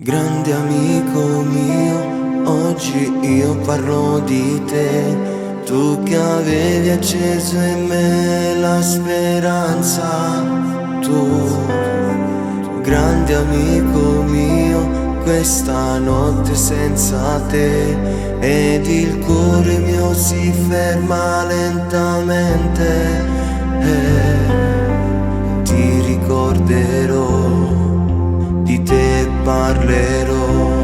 Grande amico mio, oggi io parlo di te, tu che avevi acceso in me la speranza. Tu, grande amico mio, questa notte senza te ed il cuore mio si ferma lentamente ti ricorderò, di te parlerò,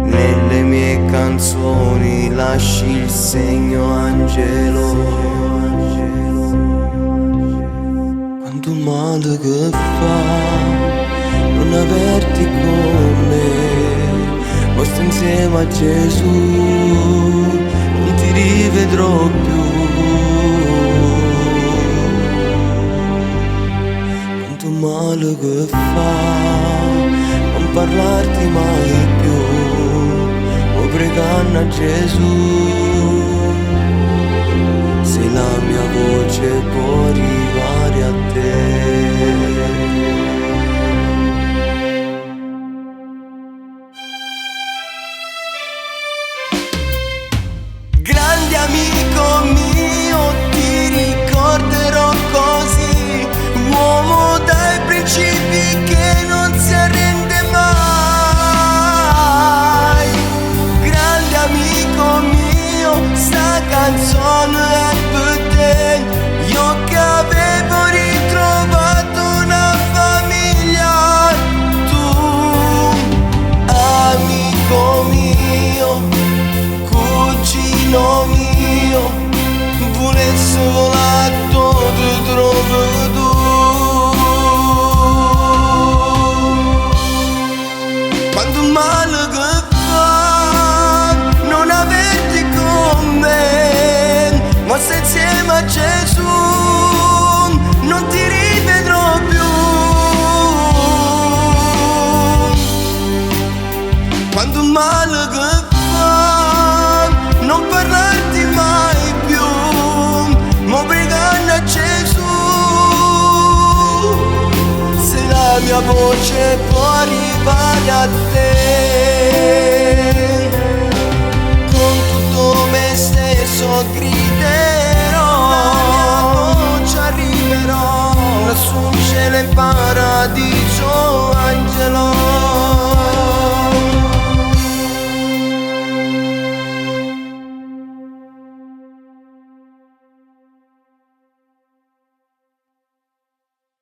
nelle mie canzoni lasci il segno angelo. Quanto male che fa non averti con me, ma sto insieme a Gesù, non ti rivedrò più. Quanto male che fa non parlarti mai più, o pregando a Gesù, se la mia voce può arrivare a te. Grande amico mio, ti ricorderò così, uomo dai principi che non si arrende mai. Grande amico mio, sta canzone è per te, io che avevo ritrovato una famiglia. Tu, amico mio, cugino mio, volessi volare dove trovo tu. Quanto male che fa non averti con me, ma se insieme a Gesù non ti rivedrò più. Quanto male che fa non parlarti mai più, ma pregando a Gesù, se la mia voce può arrivare a te.